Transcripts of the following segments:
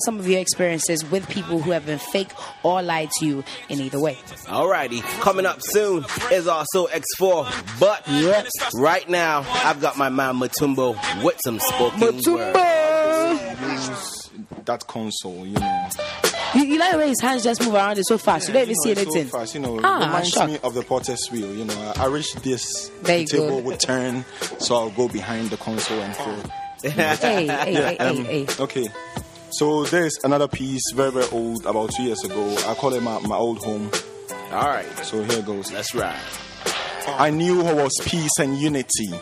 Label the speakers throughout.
Speaker 1: some of your experiences with people who have been fake or lied to you in either way.
Speaker 2: Alrighty, coming up soon is also X4, but right now I've got my man Mutombo with some spoken words.
Speaker 3: Use that console, you know.
Speaker 1: You like the way his hands just move around it so fast. You don't even see anything.
Speaker 3: So fast, you know. Reminds me of the potter's wheel. You know, I wish this table would turn, so I'll go behind the console and feel.
Speaker 1: Hey.
Speaker 3: Okay. So there's another piece, very, very old, about 2 years ago. I call it my old home.
Speaker 2: All right.
Speaker 3: So here goes.
Speaker 2: Let's ride.
Speaker 3: I knew there was peace and unity.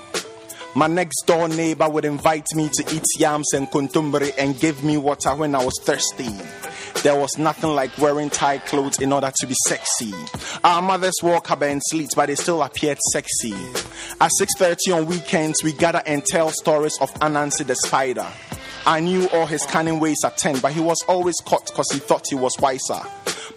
Speaker 3: My next door neighbor would invite me to eat yams and kuntumbri and give me water when I was thirsty. There was nothing like wearing tight clothes in order to be sexy. Our mothers wore kaba and slits, but they still appeared sexy. At 6:30 on weekends, we gather and tell stories of Anansi the spider. I knew all his cunning ways at 10, but he was always caught because he thought he was wiser.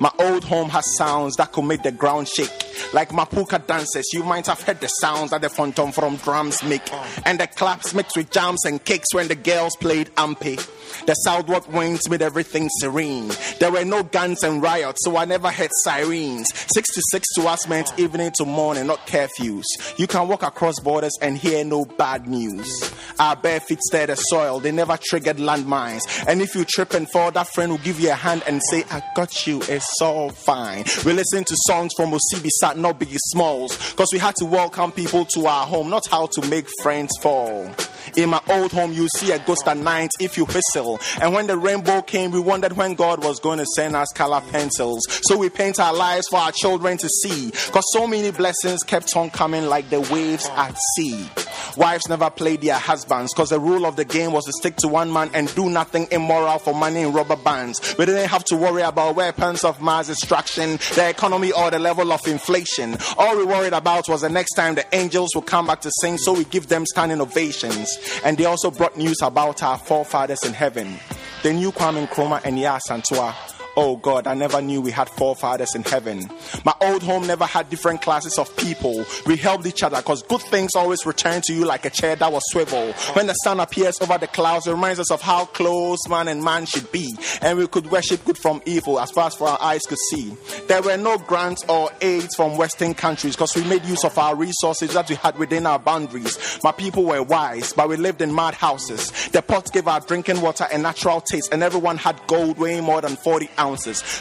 Speaker 3: My old home has sounds that could make the ground shake. Like Mapuka dances, you might have heard the sounds that the phantom from drums make. And the claps mixed with jams and cakes when the girls played ampe. The southward winds made everything serene. There were no guns and riots, so I never heard sirens. 6 to 6 to us meant evening to morning, not curfews. You can walk across borders and hear no bad news. Our bare feet stir the soil, they never triggered landmines. And if you trip and fall, that friend will give you a hand and say, I got you, it's all fine. We listen to songs from Osibi Sat, not Biggie Smalls, because we had to welcome people to our home, not how to make friends fall. In my old home, you see a ghost at night if you whistle. And when the rainbow came, we wondered when God was going to send us color pencils. So we paint our lives for our children to see, because so many blessings kept on coming like the waves at sea. Wives never played their husbands, because the rule of the game was to stick to one man and do nothing immoral for money in rubber bands. We didn't have to worry about weapons of mass destruction, the economy, or the level of inflation. All we worried about was the next time the angels would come back to sing, so we give them standing ovations. And they also brought news about our forefathers in heaven. They knew Kwame Nkrumah and Yaa Asantewaa. Oh God, I never knew we had forefathers in heaven. My old home never had different classes of people. We helped each other because good things always return to you like a chair that was swivel. When the sun appears over the clouds, it reminds us of how close man and man should be. And we could worship good from evil as far as our eyes could see. There were no grants or aids from Western countries because we made use of our resources that we had within our boundaries. My people were wise, but we lived in mud houses. The pots gave our drinking water a natural taste, and everyone had gold weighing more than 40 ounces.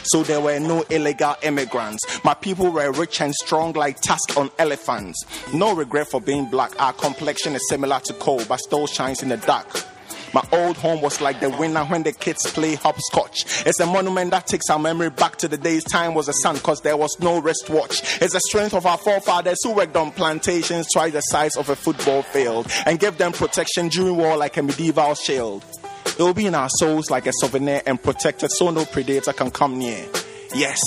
Speaker 3: So there were no illegal immigrants. My people were rich and strong like tusks on elephants. No regret for being black. Our complexion is similar to coal, but still shines in the dark. My old home was like the winter when the kids play hopscotch. It's a monument that takes our memory back to the days time was the sun, because there was no wristwatch. It's the strength of our forefathers who worked on plantations twice the size of a football field and gave them protection during war like a medieval shield. It will be in our souls like a souvenir and protected so no predator can come near. Yes,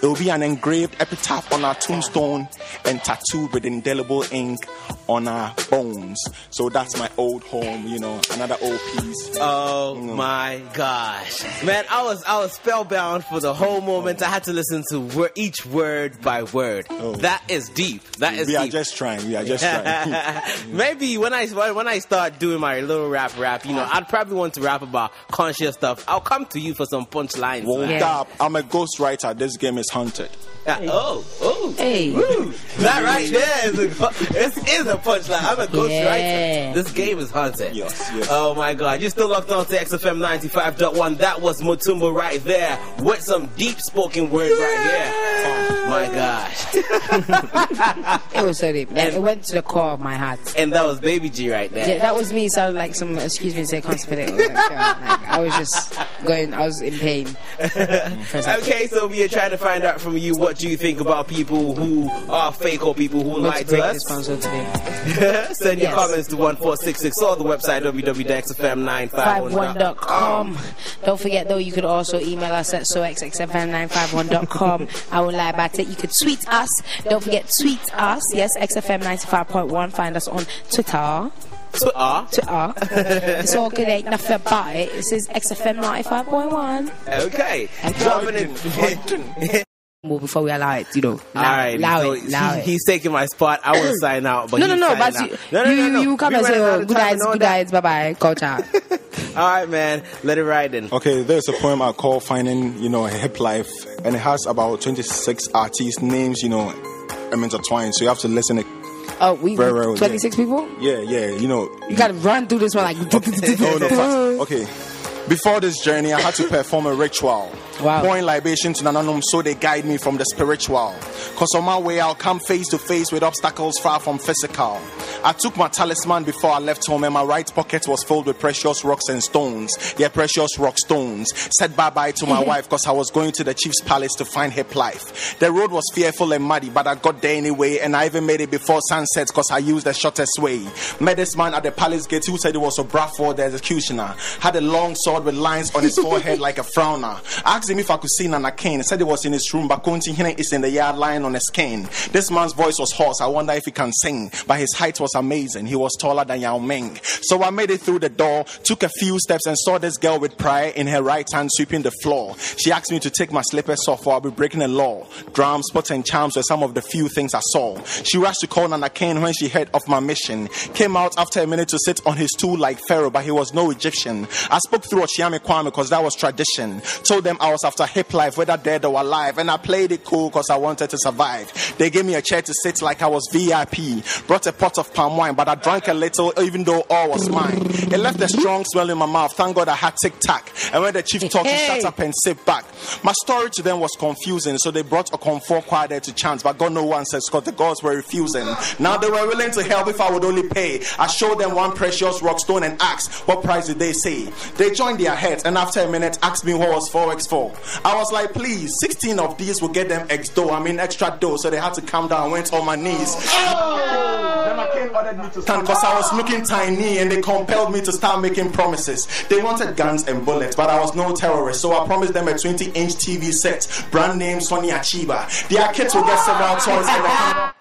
Speaker 3: it will be an engraved epitaph on our tombstone and tattooed with indelible ink on our bones. So that's my old home, you know, another old piece.
Speaker 2: Oh my gosh. Man, I was spellbound for the whole moment. I had to listen to each word by word. That is deep.
Speaker 3: We are just trying.
Speaker 2: Maybe when I start doing my little rap, you know, I'd probably want to rap about conscious stuff. I'll come to you for some punchlines.
Speaker 3: I'm a ghostwriter. This game is haunted.
Speaker 1: Hey.
Speaker 2: Woo. That right there is a punchline. I'm a ghostwriter. This game is haunted.
Speaker 3: Yes.
Speaker 2: Oh my God. You're still locked on to XFM 95.1. That was Mutombo right there with some deep spoken words right here. Oh my gosh.
Speaker 1: It was so deep. It went to the core of my heart.
Speaker 2: And that was Baby G right there.
Speaker 1: Yeah, that was me. Sounded like some, excuse me, say constipated. I was just going, I was in pain.
Speaker 2: Okay, so we are trying to find out from you, what do you think about people who are fake or people who lie to us? Send your comments to 1466 or the website www.xfm951.com.
Speaker 1: Don't forget though, you could also email us at soxxfm951.com. I will lie about it. You could tweet us. Don't forget, tweet us. Yes, XFM 95.1. Find us on Twitter. It's all good, ain't nothing about it. It says XFM 95.1.
Speaker 2: Okay. Dropping it.
Speaker 1: more before we allow it,
Speaker 2: Allow it. He's taking my spot. I want to sign out, but
Speaker 1: you come and say, good night, bye-bye, culture.
Speaker 2: Alright, man, let it ride then.
Speaker 3: Okay, there's a poem I call Finding, a Hip Life, and it has about 26 artists' names, intertwined, so you have to listen.
Speaker 1: Very well, 26 people?
Speaker 3: Yeah,
Speaker 1: You gotta run through this one like...
Speaker 3: Okay. Before this journey, I had to perform a ritual.
Speaker 1: Wow.
Speaker 3: Pouring libation to Nananum so they guide me from the spiritual. Cause on my way, I'll come face to face with obstacles far from physical. I took my talisman before I left home, and my right pocket was filled with precious rocks and stones. Yeah, precious rock stones. Said bye-bye to my wife cause I was going to the chief's palace to find hip life. The road was fearful and muddy, but I got there anyway, and I even made it before sunset cause I used the shortest way. Met this man at the palace gate who said he was a Bradford the executioner. Had a long sword with lines on his forehead like a frowner. I asked him if I could see Nana Kane. He said he was in his room, but Konti Hine is in the yard lying on his cane. This man's voice was hoarse. I wonder if he can sing, but his height was amazing. He was taller than Yao Ming. So I made it through the door, took a few steps, and saw this girl with prayer in her right hand sweeping the floor. She asked me to take my slippers off or I'll be breaking the law. Drums, pots, and charms were some of the few things I saw. She rushed to call Nana Kane when she heard of my mission. Came out after a minute to sit on his stool like Pharaoh, but he was no Egyptian. I spoke through Ochiame Kwame because that was tradition. Told them I was after hip life, whether dead or alive, and I played it cool because I wanted to survive. They gave me a chair to sit like I was VIP. Brought a pot of palm wine, but I drank a little even though all was mine. It left a strong smell in my mouth. Thank God I had tic-tac. And when the chief talked, he shut up and sit back. My story to them was confusing, so they brought a comfort choir there to chant, but God no answers because the gods were refusing. Now they were willing to help if I would only pay. I showed them one precious rock stone and asked, what price did they say? They joined their heads and after a minute asked me what was 4x4. I was like, please, 16 of these will get them extra dough, so they had to calm down. I went on my knees. Then I came ordered me to stand because I was looking tiny and they compelled me to start making promises. They wanted guns and bullets, but I was no terrorist, so I promised them a 20-inch TV set, brand name Sony Achiba. Their kids will get several toys and the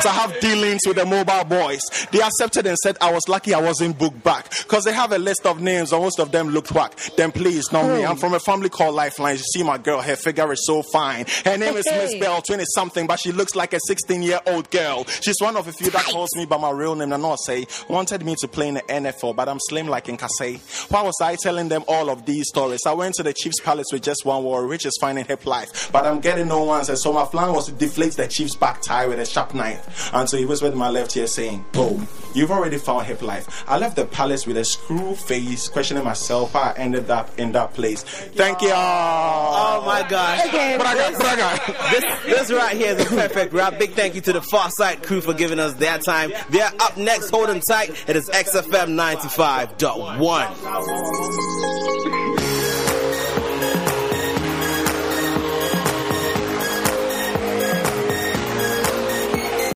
Speaker 3: to have dealings with the mobile boys. They accepted and said I was lucky I wasn't booked back because they have a list of names and most of them looked whack. Then please, not me. I'm from a family called Lifeline. You see my girl, her figure is so fine. Her name is Miss Bell, 20-something, but she looks like a 16-year-old girl. She's one of a few that calls me by my real name, Nanose. Wanted me to play in the NFL, but I'm slim like in Kasey. Why was I telling them all of these stories? I went to the chief's palace with just one word, which is finding hip life. But I'm getting no answers, so my plan was to deflate the chief's back tie with a sharp knife. And so he whispered in my left ear saying, oh, you've already found hip life. I left the palace with a screw face, questioning myself how I ended up in that place. Thank you.
Speaker 2: Oh my gosh.
Speaker 1: Okay.
Speaker 2: This right here is a perfect rap. Big thank you to the Far Side crew for giving us their time. They're up next. Hold them tight. It is XFM 95.1.